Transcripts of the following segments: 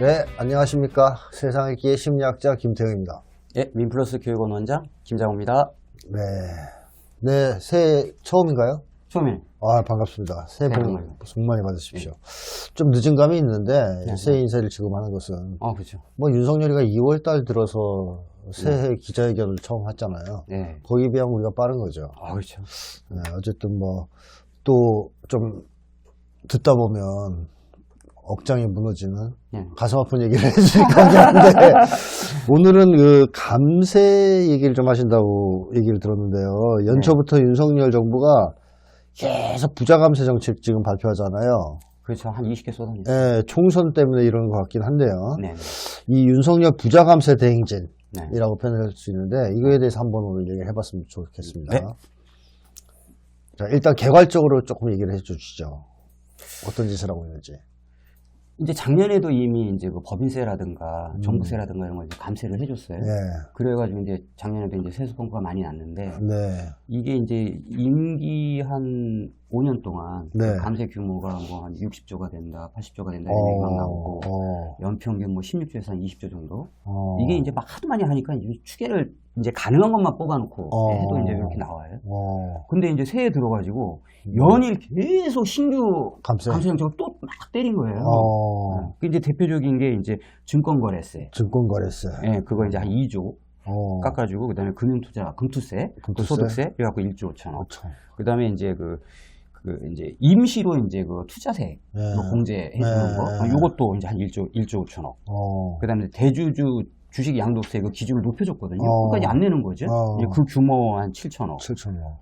네, 안녕하십니까. 세상의 기의 심리학자 김태형입니다. 예, 민플러스 교육원 원장 김장호입니다. 네. 네, 새해 처음인가요? 처음에 아, 반갑습니다. 새해 복 네, 많이 받으십시오. 좀 늦은 감이 있는데, 네. 새해 인사를 지금 하는 것은, 그렇죠. 뭐, 윤석열이가 2월 달 들어서 새해 기자회견을 처음 했잖아요. 네. 거기에 비하면 우리가 빠른 거죠. 그렇죠. 네, 어쨌든 뭐, 또 좀 듣다 보면, 억장이 무너지는 네. 가슴 아픈 얘기를 해주실 것 같은데 오늘은 그 감세 얘기를 좀 하신다고 얘기를 들었는데요. 연초부터 윤석열 정부가 계속 부자 감세 정책 지금 발표하잖아요. 그렇죠. 한 20개 쏟아냈어요. 네, 총선 때문에 이런 것 같긴 한데요. 네. 이 윤석열 부자 감세 대행진이라고 네. 표현할 수 있는데 이거에 대해서 한번 오늘 얘기를 해봤으면 좋겠습니다. 네. 자, 일단 개괄적으로 조금 얘기를 해주시죠. 어떤 짓을 하고 있는지. 이제 작년에도 이미 이제 그 법인세라든가 종부세라든가 이런 걸 이제 감세를 해줬어요. 네. 그래가지고 이제 작년에도 이제 세수 공고가 많이 났는데 네. 이게 이제 임기 한 5년 동안 네. 그 감세 규모가 뭐 한 60조가 된다, 80조가 된다 이런 얘기만 나오고 연평균 뭐 16조에서 한 20조 정도. 이게 이제 막 하도 많이 하니까 이제 추계를 이제 가능한 것만 뽑아놓고 해도 이제 이렇게 나와요. 근데 이제 새해 들어가지고 연일 계속 신규 감세 정책을 또 막 때린 거예요. 그 이제 대표적인 게 이제 증권거래세. 증권거래세. 예, 그거 이제 한 2조. 깎아주고, 그 다음에 금융투자, 금투세, 소득세, 그래갖고 1조 5천억. 그 다음에 이제 이제 임시로 이제 그 투자세 공제해주는 거, 요것도 이제 한 1조 5천억. 그 다음에 대주주 주식 양도세 그 기준을 높여줬거든요. 그까지 안 내는 거죠. 이제 그 규모 한 7천억.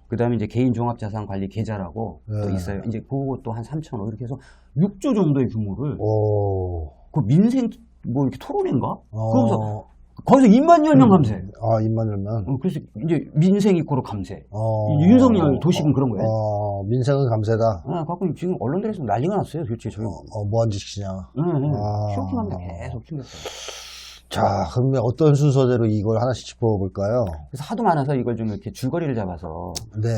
그 다음에 이제 개인 종합자산 관리 계좌라고 또 있어요. 이제 그것도 한 3천억. 이렇게 해서 6조 정도의 규모를 그 민생 뭐 이렇게 토론회인가? 그러면서 거기서 입만 열면 감세. 입만 열면. 그래서 이제 민생 이코로 감세. 윤석열 도식은 그런 거예요. 민생은 감세다. 갖고 지금 언론들에서 난리가 났어요. 도대체 저희. 뭐한 짓이냐. 쇼킹합니다. 계속 튕겼어요. 자, 그러면 어떤 순서대로 이걸 하나씩 짚어볼까요? 그래서 하도 많아서 이걸 좀 이렇게 줄거리를 잡아서. 네.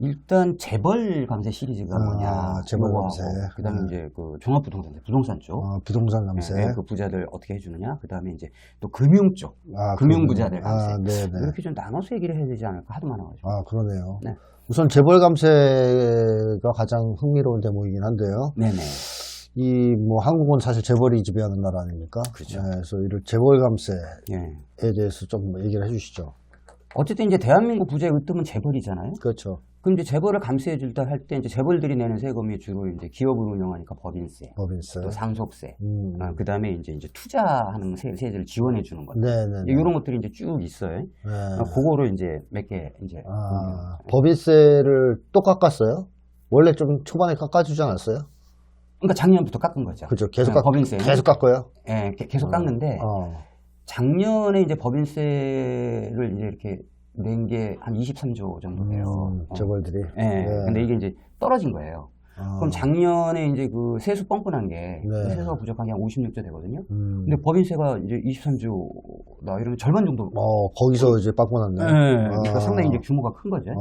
일단 재벌 감세 시리즈가 뭐냐. 재벌 감세. 그 다음에 이제 그 종합부동산, 부동산 쪽. 부동산 감세. 네, 그 부자들 어떻게 해주느냐. 그 다음에 이제 또 금융 쪽. 금융부자들 감세. 이렇게 좀 나눠서 얘기를 해야 되지 않을까. 하도 많아가지고. 그러네요. 네. 우선 재벌 감세가 가장 흥미로운 대목이긴 한데요. 네네. 이 뭐 한국은 사실 재벌이 지배하는 나라 아닙니까? 그렇죠. 네, 그래서 이를 재벌 감세에 대해서 좀 얘기를 해주시죠. 어쨌든 이제 대한민국 부자의 으뜸은 재벌이잖아요. 그렇죠. 그럼 이제 재벌을 감세해 줄 때 할 때 이제 재벌들이 내는 세금이 주로 이제 기업을 운영하니까 법인세, 또 상속세, 그 다음에 이제 투자하는 세제를 지원해 주는 것. 네네. 이런 것들이 이제 쭉 있어요. 그거를 이제 몇 개 이제. 법인세를 또 깎았어요? 원래 좀 초반에 깎아주지 않았어요? 그러니까 작년부터 깎은 거죠. 그렇죠. 계속 법인세. 계속 깎아요? 네, 계속 깎는데 작년에 이제 법인세를 이제 이렇게 낸 게 한 23조 정도 돼요. 재벌들이. 네. 근데 이게 이제 떨어진 거예요. 그럼 작년에 이제 그 세수 뻥뻔한 게 세수가 부족한 게 한 56조 되거든요. 근데 법인세가 이제 23조다 이러면 절반 정도. 거기서 이제 빵꾸났네. 네. 그러니까 상당히 이제 규모가 큰 거죠.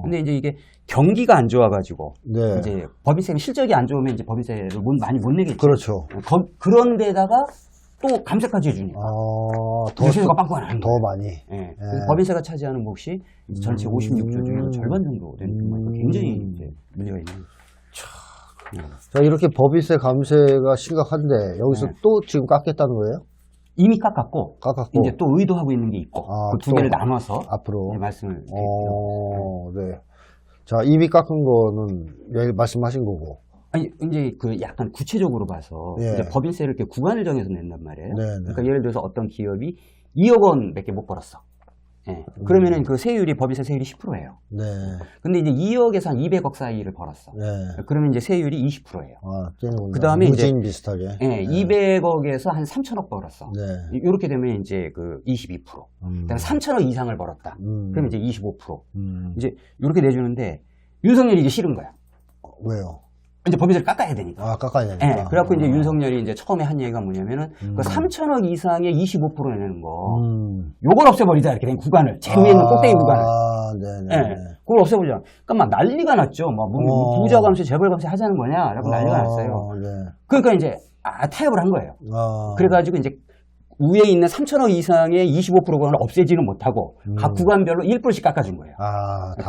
근데 이제 이게 경기가 안 좋아가지고 이제 법인세가 실적이 안 좋으면 이제 법인세를 많이 못 내겠죠. 그렇죠. 그런 데다가 또 감세까지 해주니까. 세수가 빵꾸가 더 많이. 네. 법인세가 차지하는 몫이 전체 56조 중에서 절반 정도 되는 규모니까 굉장히 이제 문제가 있는 거죠. 자, 이렇게 법인세 감세가 심각한데 여기서 또 지금 깎겠다는 거예요? 이미 깎았고 이제 또 의도하고 있는 게 있고 그 두 개를 나눠서 앞으로 말씀을 드릴게요. 네. 자, 이미 깎은 거는 내일 말씀하신 거고. 아니 이제 그 약간 구체적으로 봐서 이제 법인세를 이렇게 구간을 정해서 낸단 말이에요. 그러니까 예를 들어서 어떤 기업이 2억 원 밖에 못 벌었어. 그러면은 그 세율이 법인세 세율이 10%예요. 근데 이제 2억에서 한 200억 사이를 벌었어. 그러면 이제 세율이 20%예요. 그 다음에 이제 비슷하게. 200억에서 한 3천억 벌었어. 이렇게 되면 이제 그 22%. 그다음에 3천억 이상을 벌었다. 그러면 이제 25%. 이제 이렇게 내주는데 윤석열이 이게 싫은 거야. 왜요? 이제 법인세를 깎아야 되니까. 깎아야 되니까. 네, 그래갖고 이제 윤석열이 이제 처음에 한 얘기가 뭐냐면은, 그 3천억 이상의 25% 내는 거, 요걸 없애버리자, 이렇게 된 구간을. 제일 위에 있는 꼭대기 구간을. 네, 그걸 없애버리자. 그러니까 막 난리가 났죠. 막, 부자 감세, 재벌 감세 하자는 거냐? 라고 난리가 났어요. 그러니까 이제, 타협을 한 거예요. 그래가지고 이제 위에 있는 3천억 이상의 25%는 없애지는 못하고 각 구간별로 1%씩 깎아준 거예요.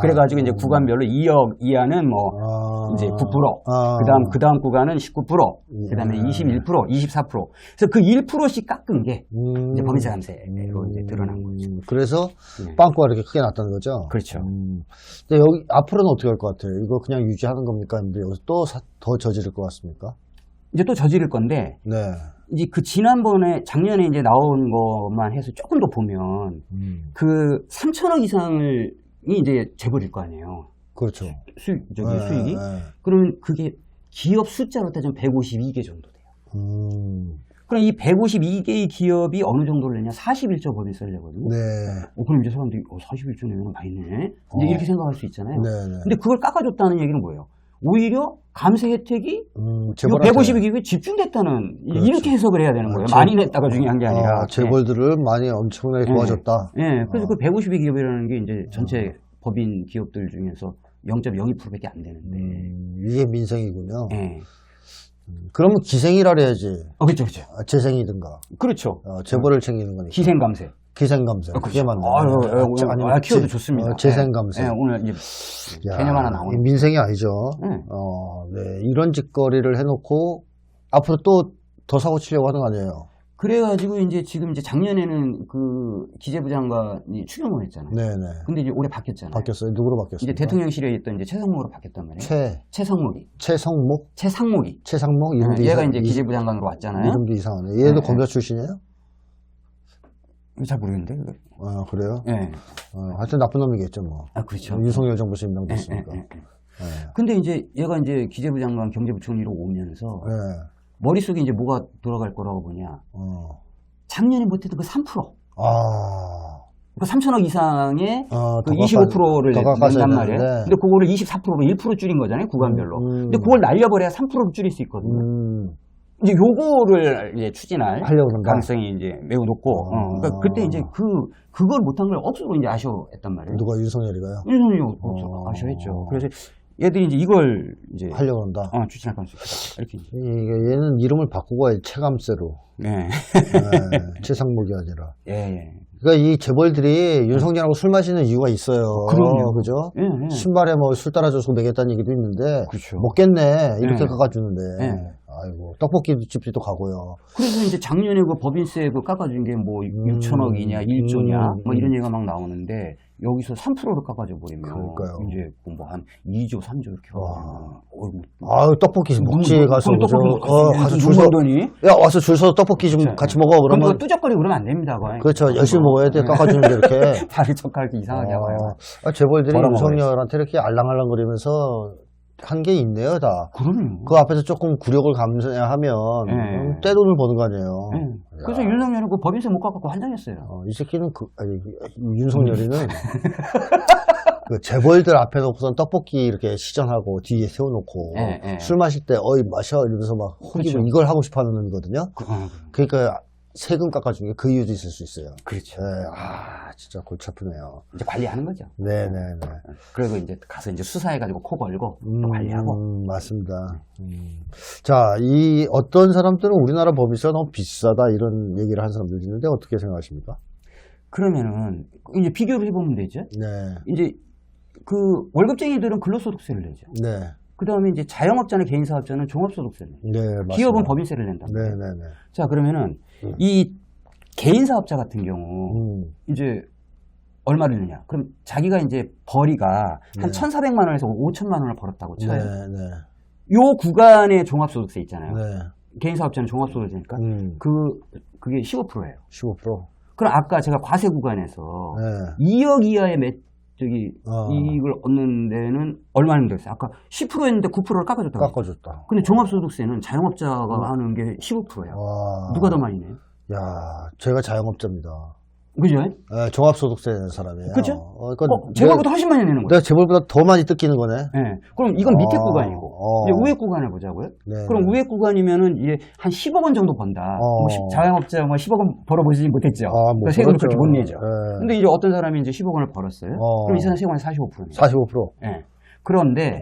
그래가지고 이제 구간별로 2억 이하는 뭐 이제 9%, 그다음 구간은 19%, 그다음에 21%, 24%. 그래서 그 1%씩 깎은 게 이제 법인세 감세로 이제 드러난 거죠. 그래서 빵꾸가 이렇게 크게 났다는 거죠. 그렇죠. 근데 여기 앞으로는 어떻게 할 것 같아요? 이거 그냥 유지하는 겁니까? 근데 여기서 또 더 저지를 것 같습니까? 이제 또 저지를 건데. 네. 이제 그 지난번에 작년에 이제 나온 것만 해서 조금 더 보면 그 3천억 이상을 이제 재벌일 거 아니에요. 그렇죠. 수익이. 그러면 그게 기업 숫자로 따지면 152개 정도 돼요. 그럼 이 152개의 기업이 어느 정도를 내냐? 41조 법인세를 내거든요. 네. 그럼 이제 사람들이 41조 내면 많이 내. 이제 이렇게 생각할 수 있잖아요. 네. 근데 그걸 깎아줬다는 얘기는 뭐예요? 오히려 감세 혜택이 152기업에 집중됐다는 이렇게 해석을 해야 되는 거예요. 많이 냈다가 중요한 게 아니라 재벌들을 많이 엄청나게 도와줬다. 네, 그래서 그 152기업이라는 게 이제 전체 법인 기업들 중에서 0.02%밖에 안 되는데 이게 민생이군요. 네. 그러면 기생이라 해야지. 그렇죠. 재생이든가. 그렇죠. 재벌을 챙기는 거니까. 기생감세. 기생감세. 그게 맞네. 아니면 키워드 좋습니다. 재생감세. 네, 오늘 이제 개념 하나 나오는. 민생이 아니죠. 네. 이런 짓거리를 해놓고 앞으로 또 더 사고 치려고 하는 거 아니에요? 그래가지고 이제 지금 이제 작년에는 그 기재부 장관이 추경을 했잖아요. 네네. 근데 이제 올해 바뀌었잖아요. 바뀌었어요. 누구로 바뀌었어요? 이제 대통령실에 있던 이제 최상목으로 바뀌었단 말이에요. 최상목이. 최상목 이름도 얘가 이제 기재부 장관으로 왔잖아요. 이름도 이상하네. 얘도 검사 출신이에요? 잘 모르겠는데. 그래요? 네. 하여튼 나쁜 놈이겠죠, 뭐. 그렇죠. 윤석열 정부에서 임명됐으니까. 근데 이제 얘가 이제 기재부 장관 경제부총리로 오면서 머릿속에 이제 뭐가 돌아갈 거라고 보냐. 작년에 못했던 그 3%. 그 3천억 이상의 그 25%를 낸단 말이에요. 근데 그거를 24%로 1% 줄인 거잖아요, 구간별로. 근데 그걸 날려버려야 3%로 줄일 수 있거든요. 이제 요거를 이제 추진할 가능성이 이제 매우 높고, 그러니까 그때 이제 그걸 못한 걸 억수로 이제 아쉬워했단 말이에요. 누가 윤석열이가요? 윤석열이 아쉬워했죠. 그래서 얘들이 이제 이걸 이제 하려고 한다. 추진할 가능성이 있다. 이렇게 이제. 얘는 이름을 바꾸고 체감세로. 네. 최상목이 아니라. 예. 그러니까 이 재벌들이 윤석열하고 술 마시는 이유가 있어요. 그럼요. 그죠? 예. 신발에 뭐 술 따라줘서 먹겠다는 얘기도 있는데. 그렇죠. 먹겠네. 이렇게 깎아주는데. 예. 아이고, 떡볶이 집도 가고요. 그래서 이제 작년에 그 법인세 그 깎아준 게 뭐 6천억이냐, 1조냐, 뭐 이런 얘기가 막 나오는데, 여기서 3%를 깎아줘 버리면. 그러니까요. 이제 뭐 한 2조, 3조 이렇게 가면. 아유, 떡볶이 먹지 가서. 가서 줄 서더니. 야, 와서 줄 서서 떡볶이 좀 같이 먹어. 그러면. 뚜적거리고 그러면 안 됩니다. 거의. 그렇죠. 열심히 먹어야 돼. 깎아주는데 이렇게. 다리 척하게 이상하게 하고요. 재벌들이 윤석열한테 이렇게 알랑알랑거리면서 한 게 있네요, 다. 그럼요. 그 앞에서 조금 굴욕을 감수하면 떼돈을 버는 거 아니에요. 그래서 윤석열은 그 법인세 못 깎고 환장했어요. 이 새끼는 윤석열이는 그 재벌들 앞에 놓고선 떡볶이 이렇게 시전하고 뒤에 세워놓고 술 마실 때 어이 마셔 이러면서 막 호기고 그렇죠. 이걸 하고 싶어하는 거거든요. 그러니까 세금 깎아주는 게 그 이유도 있을 수 있어요. 그렇죠. 진짜 골치 아프네요. 이제 관리하는 거죠. 네네네. 그리고 이제 가서 이제 수사해가지고 코 걸고 또 관리하고. 맞습니다. 자, 이 어떤 사람들은 우리나라 법인세가 너무 비싸다 이런 얘기를 한 사람들이 있는데 어떻게 생각하십니까? 그러면은 이제 비교를 해보면 되죠. 네. 이제 그 월급쟁이들은 근로소득세를 내죠. 네. 그 다음에 이제 자영업자나 개인사업자는 종합소득세를 내죠. 네, 맞습니다. 기업은 법인세를 낸다. 네네네. 자, 그러면은 이 개인사업자 같은 경우 이제 얼마를 내냐? 그럼 자기가 이제 벌이가 한 1,400만 원에서 5천만 원을 벌었다고 쳐요. 네. 요 구간의 종합소득세 있잖아요. 네. 개인사업자는 종합소득세니까 그게 15%예요. 15%. 그럼 아까 제가 과세 구간에서 2억 이하의 이익을 얻는 데는 얼마나 됐어요? 아까 10%였는데 9%를 깎아줬다고. 깎아줬다. 근데 종합소득세는 자영업자가 하는 게 15%예요. 누가 더 많이 내요? 야, 제가 자영업자입니다. 그죠? 네, 종합소득세 내는 사람이에요. 그죠? 그러니까 재벌보다 훨씬 많이 내는 거예요. 내가 재벌보다 더 많이 뜯기는 거네. 네. 그럼 이건 밑에 구간이고, 이제 위에 구간을 보자고요. 네. 그럼 위에 구간이면은 이제 한 10억 원 정도 번다. 뭐 자영업자 뭐 10억 원 벌어보지 못했죠. 그러니까 세금을 그렇게 못 내죠. 근데 이제 어떤 사람이 이제 10억 원을 벌었어요. 그럼 이 사람 세금이 45%네요. 45%. 네. 그런데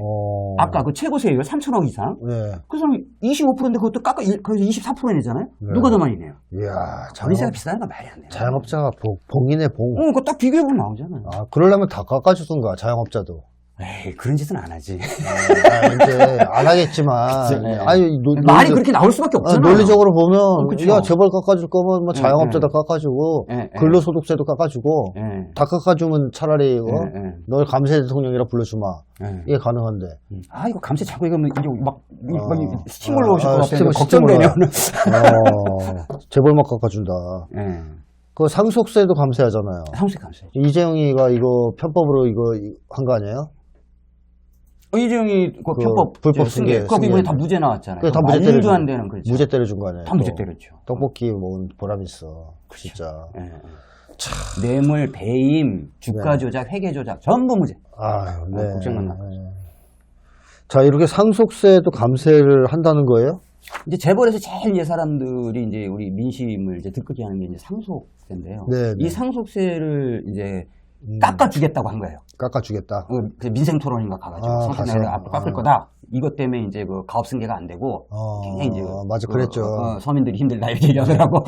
아까 그 최고 세율 3천억 이상 네. 그 사람이 25%인데 그것도 거기서 24% 내잖아요. 네. 누가 더 많이 내요? 이야, 전세가 비싸는 건 말이 안 돼요. 자영업자가 봉이네, 봉. 그거 딱 비교해보면 나오잖아요. 아, 그러려면 다 깎아주던가, 자영업자도. 에이, 그런 짓은 안 하지. 이제 안 하겠지만. 그치, 네. 아니, 말이 그렇게 나올 수밖에 없잖아요. 논리적으로 보면, 그쵸. 야, 재벌 깎아줄 거면 뭐 자영업자도 깎아주고, 근로소득세도 깎아주고, 다 깎아주면 차라리, 널 감세 대통령이라 불러주마. 이게 가능한데. 아, 이거 감세 자꾸 이거 막 스팀을 넣으실 것 같아요. 스팀을 걱정되면. 재벌 막 깎아준다. 그 상속세도 감세하잖아요. 상속세 감세. 이재용이가 이거 편법으로 이거 한 거 아니에요? 이재용이 그 편법 불법 승계. 그거 이번에 다 무죄 나왔잖아요. 다 무죄 때려준 말도 안 되는 거죠. 무죄 때려준 거 아니에요? 다 무죄 때렸죠. 떡볶이 먹은 보람 있어. 그렇죠. 진짜. 뇌물, 배임, 주가 조작, 회계 조작 전부 무죄. 아유, 네. 걱정만 나. 자, 이렇게 상속세도 감세를 한다는 거예요? 이제 재벌에서 제일 사람들이 이제 우리 민심을 이제 들끓게 하는 게 이제 상속세인데요. 네, 이 상속세를 이제 깎아주겠다고 한 거예요. 깎아주겠다. 그 민생 토론인가 가가지고 상속세를 앞으로 깎을 거다. 이것 때문에 이제 그 가업 승계가 안 되고 굉장히 이제 맞아, 그랬죠. 서민들이 힘들다 이렇게 얘기하더라고.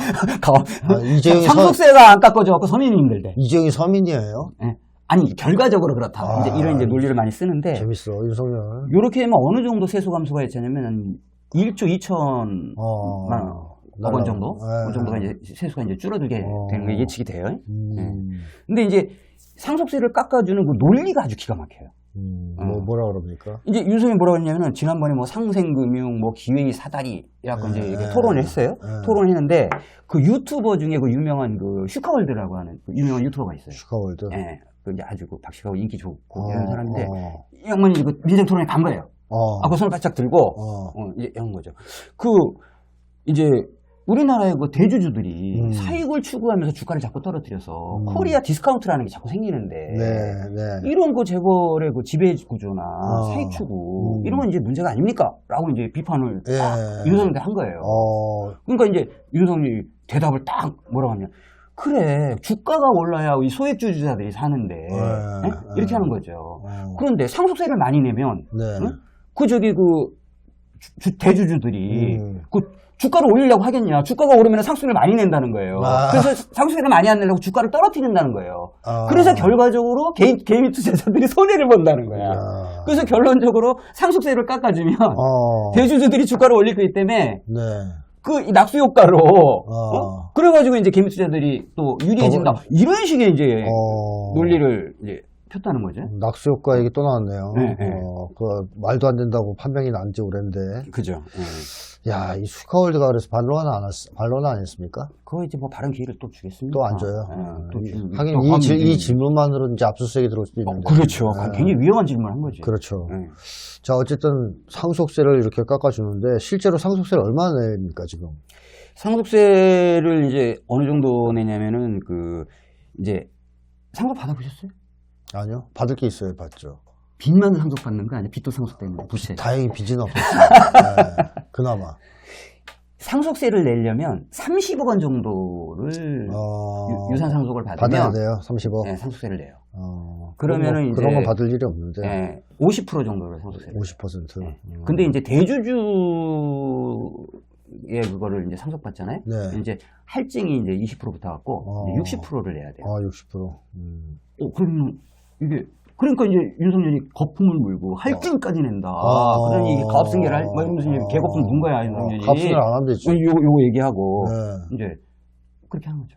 이재용이 상속세가 안 깎아줘갖고 서민이 힘들대. 이재용이 서민이에요? 네. 아니 결과적으로 그렇다. 이제 이런 이제 논리를 많이 쓰는데. 재밌어, 윤석열. 이렇게 하면 어느 정도 세수 감소가 있냐면 1조 2천만 원 정도, 그 정도가 이제 세수가 이제 줄어들게 되는 게 예측이 돼요. 근데 이제 상속세를 깎아주는 그 논리가 아주 기가 막혀요. 뭐라 그럽니까? 이제 윤석열이 뭐라고 했냐면은 지난번에 뭐 상생금융, 뭐 기회의 사다리, 약간 이제 이렇게 토론을 했어요. 토론을 했는데 그 유튜버 중에 그 유명한 그 슈카월드라고 하는 그 유명한 유튜버가 있어요. 슈카월드? 예. 그 이제 아주 그 박식하고 인기 좋고 이런 사람인데 이 양반이 그 민생 토론에 간 거예요. 그 손을 바짝 들고 이제 이런 거죠. 그 이제 우리나라의 그 대주주들이 사익을 추구하면서 주가를 자꾸 떨어뜨려서 코리아 디스카운트라는 게 자꾸 생기는데 이런 그 재벌의 그 지배 구조나 사익 추구 이런 건 이제 문제가 아닙니까? 라고 이제 비판을 딱 윤석열한테 한 거예요. 그러니까 이제 윤석열이 대답을 딱 뭐라고 하냐. 그래, 주가가 올라야 이 소액주주자들이 사는데 이렇게 하는 거죠. 그런데 상속세를 많이 내면 그 저기 그 대주주들이 그 주가를 올리려고 하겠냐? 주가가 오르면 상속세를 많이 낸다는 거예요. 그래서 상속세를 많이 안 내려고 주가를 떨어뜨린다는 거예요. 그래서 결과적으로 개인 투자자들이 손해를 본다는 거야. 그래서 결론적으로 상속세를 깎아주면 대주주들이 주가를 올릴 거기 때문에 그 낙수 효과로 그래가지고 이제 개미 투자들이 또 유리해진다. 이런 식의 이제 논리를 이제 폈다는 거죠. 낙수 효과 얘기 또 나왔네요. 그 말도 안 된다고 판명이 난 지 오랜데. 그죠. 야, 이 슈카월드가 그래서 반론은 안 했습니까? 그거 이제 뭐 다른 기회를 또 주겠습니다. 또 안 줘요. 하긴 이 질문만으로는 이제 압수수색이 들어올 수도 있는데. 그렇죠. 굉장히 위험한 질문을 한 거죠. 그렇죠. 자, 어쨌든 상속세를 이렇게 깎아주는데 실제로 상속세를 얼마나 냅니까 지금? 상속세를 이제 어느 정도 내냐면은 그 이제 상속 받아보셨어요? 아니요. 받을 게 있어요. 받죠. 빚만 상속받는 거 아니에요? 빚도 상속되는 거, 부채. 다행히 빚은 없었어요. 그나마. 상속세를 내려면 30억 원 정도를 유산 상속을 받아야 돼요. 30억. 네, 상속세를 내요. 그러면은 이제 그런 건 받을 일이 없는데. 네, 50% 정도를 상속세를. 50%. 네. 근데 이제 대주주의 그거를 이제 상속받잖아요. 이제 할증이 이제 20%부터 갖고 60%를 내야 돼요. 60%. 그러면 이게 그러니까 이제 윤석열이 거품을 물고 할증까지 낸다. 그러니 이게 가업승계를 뭐 이러면서 이제 개거품 문 거야, 윤석열이. 가업승계를 안 하면 되지. 요거 얘기하고 이제 그렇게 하는 거죠.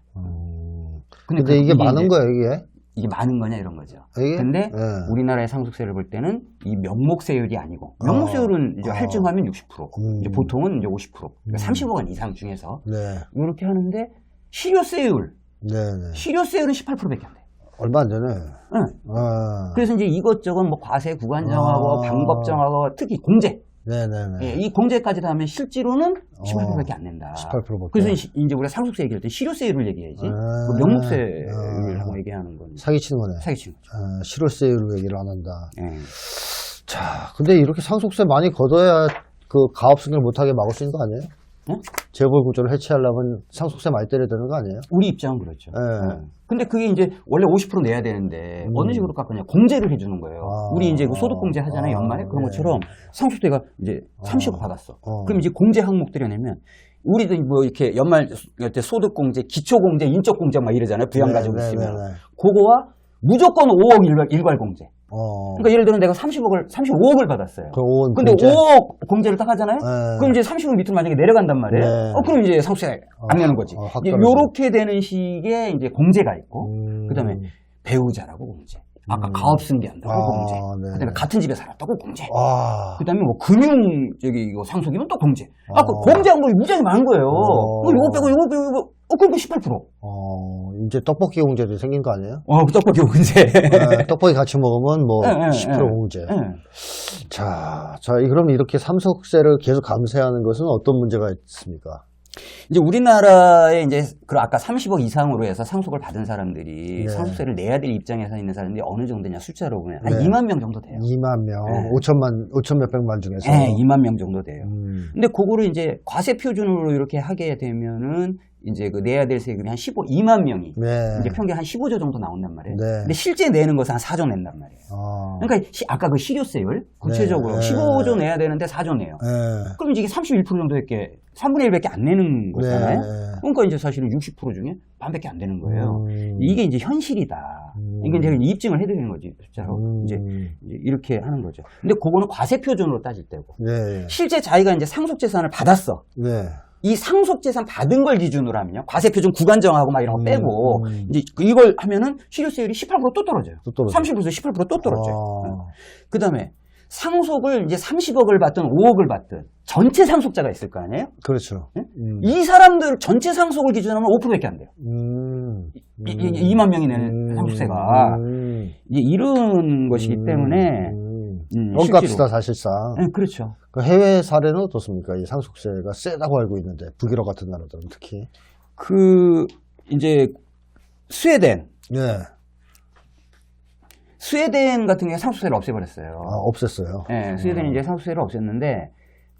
근데 이게 많은 거예요, 이게 많은 거냐 이런 거죠. 이게? 근데 우리나라의 상속세를 볼 때는 이 명목세율이 아니고 명목세율은 이제 할증하면 60%, 이제 보통은 이제 50%, 그러니까 30억 원 이상 중에서 이렇게 하는데 실효세율은 18%밖에 안 돼. 얼마 안 되네. 그래서 이제 이것저것 뭐 과세 구간 정하고 방법 정하고 특히 공제. 이 공제까지 다 하면 실제로는 18%밖에 안 낸다. 18%밖에. 그래서 이제 우리가 상속세 얘기할 때 실효세율을 얘기해야지. 그 명목세율하고 얘기하는 건 사기치는 거네. 사기치는 거죠. 실효세율로 얘기를 안 한다. 자, 근데 이렇게 상속세 많이 걷어야 그 가업승계를 못하게 막을 수 있는 거 아니에요? 재벌 구조를 해체하려면 상속세 많이 때려야 되는 거 아니에요? 우리 입장은 그렇죠. 네. 근데 그게 이제 원래 50% 내야 되는데 어느 식으로 깎느냐 공제를 해주는 거예요. 우리 이제 그 소득 공제 하잖아요, 연말에. 그런 것처럼 상속세가 이제 30억 받았어. 그럼 이제 공제 항목들이 내면 우리도 뭐 이렇게 연말 때 소득 공제, 기초 공제, 인적 공제 막 이러잖아요. 부양 가지고 있으면. 그거와 무조건 5억 일괄 공제. 그러니까 예를 들어 내가 35억을 받았어요. 근데 공제? 5억 공제를 딱 하잖아요? 그럼 이제 30억 밑으로 만약에 내려간단 말이에요? 그럼 이제 상속세 안 내는 거지. 요렇게 되는 식의 이제 공제가 있고, 그 다음에 배우자라고 공제. 아까 가업 승계한다고 공제. 네. 그다음에 같은 집에 살았다고 공제. 그다음에 뭐 금융 이거 상속이면 또 공제. 그 공제한 거 무지하게 많은 거예요. 이거 빼고 그럼 18%. 이제 떡볶이 공제도 생긴 거 아니에요? 그 떡볶이 공제. 떡볶이 같이 먹으면 뭐 10% 공제. 자, 그럼 이렇게 상속세를 계속 감세하는 것은 어떤 문제가 있습니까? 이제 우리나라에 이제 그 아까 30억 이상으로 해서 상속을 받은 사람들이 네. 상속세를 내야 될 입장에서 있는 사람들이 어느 정도냐 숫자로 보면 한 네. 2만 명 정도 돼요. 2만 명, 네. 5천 몇백만 중에서. 네, 2만 명 정도 돼요. 근데 그거를 이제 과세 표준으로 이렇게 하게 되면은 이제 그 내야 될 세금이 한 2만 명이 네. 이제 평균 한 15조 정도 나온단 말이에요. 네. 근데 실제 내는 것은 한 4조 낸단 말이에요. 그러니까 아까 그 실효세율 구체적으로 네. 15조 내야 되는데 4조 내요. 네. 그럼 이게 31% 정도밖에 3분의 1밖에 안 내는 거잖아요. 네. 그러니까 이제 사실은 60% 중에 반밖에 안 되는 거예요. 이게 이제 현실이다. 이게 이제 입증을 해드리는 거지. 실제로 이제 이렇게 하는 거죠. 근데 그거는 과세 표준으로 따질 때고. 네. 실제 자기가 이제 상속재산을 받았어. 네. 이 상속재산 받은 걸 기준으로 하면요. 과세표준 구간정하고 막 이런 거 빼고, 이제 이걸 하면은 실효세율이 18%또 떨어져요. 또 떨어져요. 30%에서 18%또 떨어져요. 그 다음에 상속을 이제 30억을 받든 5억을 받든 전체 상속자가 있을 거 아니에요? 그렇죠. 이 사람들 전체 상속을 기준으로 하면 5%밖에 안 돼요. 2만 명이 내는 상속세가. 이제 이런 것이기 때문에. 원값이다, 사실상. 네, 그렇죠. 그 해외 사례는 어떻습니까? 이 상속세가 세다고 알고 있는데, 북유럽 같은 나라들은 특히. 이제, 스웨덴. 네. 스웨덴 같은 경우에 상속세를 없애버렸어요. 없앴어요. 네, 스웨덴이 이제 상속세를 없앴는데,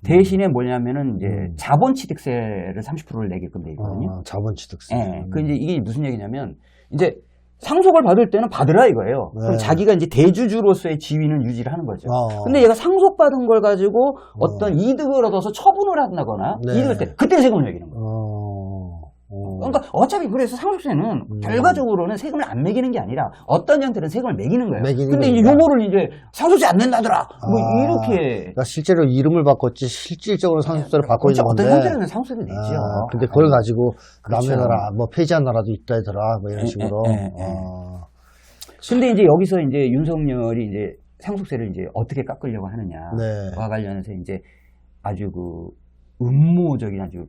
대신에 뭐냐면은 이제 자본취득세를 30%를 내게끔 돼 있거든요. 자본취득세. 네, 이제 이게 무슨 얘기냐면, 이제 상속을 받을 때는 받으라 이거예요. 네. 그럼 자기가 이제 대주주로서의 지위는 유지를 하는 거죠. 어. 근데 얘가 상속받은 걸 가지고 어떤 이득을 얻어서 처분을 한다거나 네. 이럴 때 그때 세금을 매기는 거예요. 그러니까 어차피 그래서 상속세는 결과적으로는 세금을 안 매기는 게 아니라 어떤 형태는 세금을 매기는 거예요. 근데 이제 요거를 이제 상속세 안 낸다더라. 뭐 이렇게. 그러니까 실제로 이름을 바꿨지 실질적으로 상속세를 받고 있는 건데. 어떤 형태로는 상속세를 내죠. 근데 그걸 가지고 그렇죠. 남의 나라 뭐 폐지한 나라도 있다 하더라 뭐 이런 식으로. 근데 이제 여기서 이제 윤석열이 이제 상속세를 이제 어떻게 깎으려고 하느냐와 네. 관련해서 이제 아주 그 음모적인 아주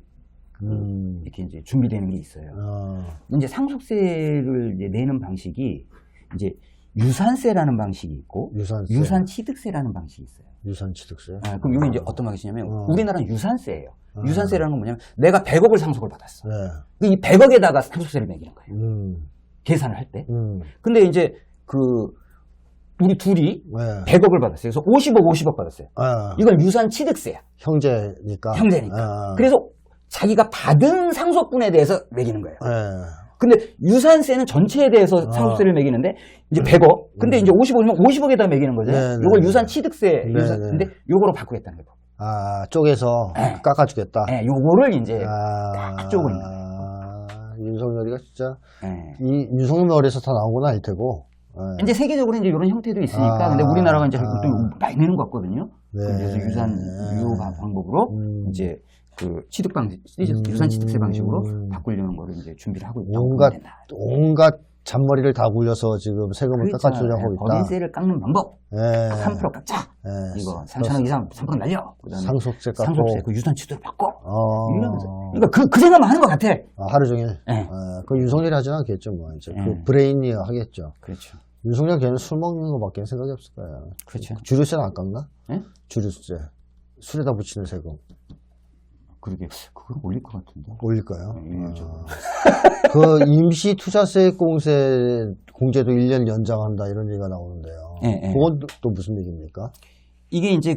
이렇게 이제 준비되는 게 있어요. 이제 상속세를 이제 내는 방식이 이제 유산세라는 방식이 있고 유산세. 유산취득세라는 방식이 있어요. 유산취득세. 그럼 이게 이제 어떤 방식이냐면 우리나라는 유산세예요. 유산세라는 건 뭐냐면 내가 100억을 상속을 받았어. 네. 이 100억에다가 상속세를 매기는 거예요. 계산을 할 때. 근데 이제 우리 둘이 네. 100억을 받았어요. 그래서 50억 받았어요. 이건 유산취득세야. 형제니까. 그래서 자기가 받은 상속분에 대해서 매기는 거예요. 근데 유산세는 전체에 대해서 상속세를 매기는데 이제 100억. 근데 이제 50억이면 50억에다 매기는 거죠. 이걸 유산취득세. 근데 요거로 바꾸겠다는 거예요. 쪼개서 깎아주겠다. 네, 요거를 이제 딱 쪼개는 윤석열이가 진짜 이 윤석열 머리에서 다 나온 건 아닐 테고. 이제 세계적으로 이제 이런 형태도 있으니까 근데 우리나라가 이제 또 많이 내는 것 같거든요. 그래서 유산 방법으로 이제 그 취득 방식, 유산 취득세 방식으로 바꾸려는 거를 이제 준비를 하고 있다고 보면 된다. 온갖 잔머리를 다 굴려서 지금 세금을 그렇죠. 깎아주려고 있다. 법인세를 깎는 방법. 3% 깎자. 이거 3천억 이상 3% 날려. 그다음에 상속세 깎고. 상속세 그 유산 취득 바꿔. 이러면서. 그러니까 그 생각만 하는 것 같아. 하루 종일. 그 윤석열이 하진 않겠죠, 뭐 이제 그 브레인이 하겠죠. 그렇죠. 윤석열 걔는 술 먹는 거밖에 생각이 없을 거예요. 그렇죠. 주류세는 안 깎나? 네? 주류세. 술에다 붙이는 세금. 그러게 그걸 올릴 것 같은데. 올릴까요? 그 임시 투자세 공제도 1년 연장한다 이런 얘기가 나오는데요. 그건 또 무슨 얘기입니까? 이게 이제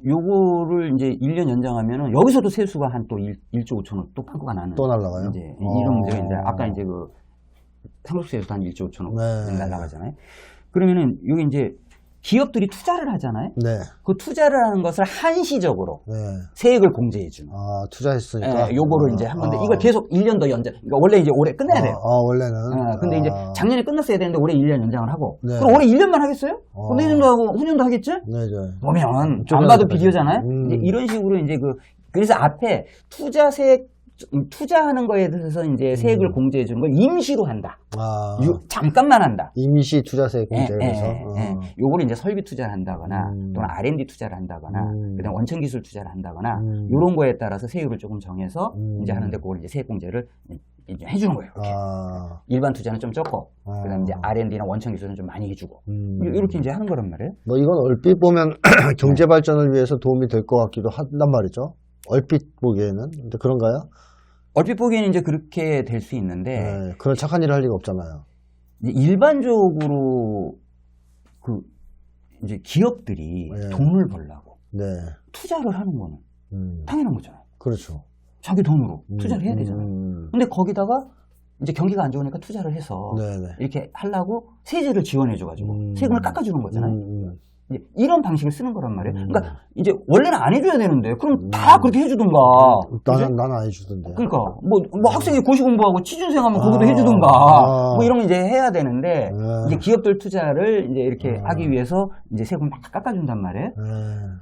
요거를 이제 1년 연장하면은 여기서도 세수가 한 또 1조 5천억 또 빵꾸가 나는. 또 날라가요? 이제 이런 문제가 이제 아까 이제 상속세에서도 한 1조 5천억 네. 날라가잖아요. 그러면은 여기 이제 기업들이 투자를 하잖아요. 네. 그 투자를 하는 것을 한시적으로 네. 세액을 공제해주는. 아, 투자했으니까. 요거를 이제 한 건데 이걸 계속 1년 더 연장. 그러니까 원래 이제 올해 끝내야 돼요. 원래는. 근데 이제 작년에 끝났어야 되는데 올해 1년 연장을 하고. 네. 그럼 올해 1년만 하겠어요? 내년도 하고 후년도 하겠지? 네, 네. 보면 안 좀 봐도 해야 비디오잖아요. 되지. 이제 이런 식으로 이제 그래서 앞에 투자하는 거에 대해서 이제 세액을 공제해 주는 걸 임시로 한다. 잠깐만 한다. 임시 투자세 공제에서. 요거를 이제 설비 투자를 한다거나 또는 R&D 투자를 한다거나 그다음 원천 기술 투자를 한다거나 요런 거에 따라서 세율을 조금 정해서 이제 하는데 그걸 이제 세액 공제를 이제 해주는 거예요. 이렇게. 일반 투자는 좀 적고 그다음 이제 R&D나 원천 기술은 좀 많이 해주고 이렇게 이제 하는 거란 말이에요. 뭐 이건 얼핏 보면 경제 발전을 위해서 도움이 될 것 같기도 한단 말이죠. 얼핏 보기에는. 근데 그런가요? 얼핏 보기에는 이제 그렇게 될 수 있는데 네, 그런 착한 일을 할 리가 없잖아요. 이제 일반적으로 이제 기업들이 네. 돈을 벌려고 네. 투자를 하는 거는 당연한 거잖아요. 그렇죠. 자기 돈으로 투자를 해야 되잖아요. 근데 거기다가 이제 경기가 안 좋으니까 투자를 해서 네네. 이렇게 하려고 세제를 지원해줘가지고 세금을 깎아주는 거잖아요. 이제 이런 방식을 쓰는 거란 말이에요. 그러니까 이제 원래는 안 해줘야 되는데 그럼 다 그렇게 해주든가. 난 안 해주던데. 그러니까 뭐 학생이 고시 공부하고 취준생 하면 거기도 해주든가. 뭐 이런 거 이제 해야 되는데 이제 기업들 투자를 이제 이렇게 하기 위해서 이제 세금을 막 깎아준단 말이에요.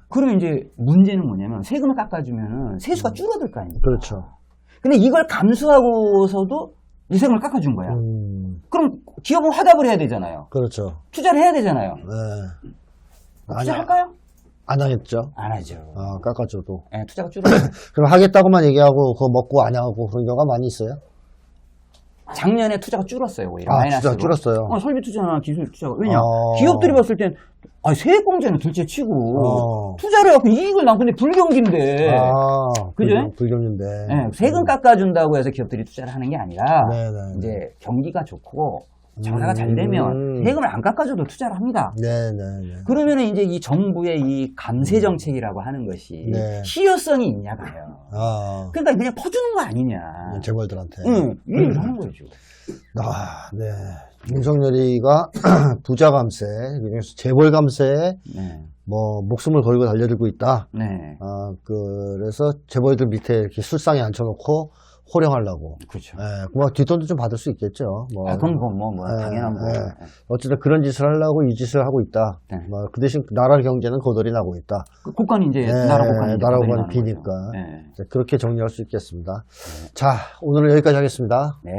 그러면 이제 문제는 뭐냐면 세금을 깎아주면은 세수가 줄어들 거 아닙니까? 그렇죠. 근데 이걸 감수하고서도 이제 세금을 깎아준 거야. 그럼 기업은 화답을 해야 되잖아요. 그렇죠. 투자를 해야 되잖아요. 네. 투자할까요? 안 하겠죠. 안 하죠. 깎아줘도. 네, 투자가 줄어요. 그럼 하겠다고만 얘기하고 그거 먹고 안 하고 그런 경우가 많이 있어요? 작년에 투자가 줄었어요. 오히려 마이너스로. 투자 줄었어요. 설비 투자나 기술 투자가. 왜냐? 기업들이 봤을 땐 세액 공제는 둘째 치고 투자를 해갖고 이익을 난 근데 불경기인데. 그죠? 불경기인데. 네, 세금 깎아준다고 해서 기업들이 투자를 하는 게 아니라 네네. 이제 경기가 좋고 장사가 잘 되면 세금을 안 깎아줘도 투자를 합니다. 네네. 그러면은 이제 이 정부의 이 감세 정책이라고 하는 것이 실효성이 있냐가요. 그러니까 그냥 퍼주는 거 아니냐. 재벌들한테. 이 얘기를 하는 거죠. 네. 윤석열이가 부자 감세, 그중에서 재벌 감세에 뭐 목숨을 걸고 달려들고 있다. 네. 그래서 재벌들 밑에 이렇게 술상에 앉혀놓고 호령하려고. 그렇죠. 뭐 뒷돈도 좀 받을 수 있겠죠. 그런 건 당연한 거예요. 어쨌든 그런 짓을 하려고 이 짓을 하고 있다. 그 대신 나라 경제는 고돌이 나고 있다. 국가는 이제 나라 국가는 비니까. 그렇게 정리할 수 있겠습니다. 자, 오늘은 여기까지 하겠습니다. 네.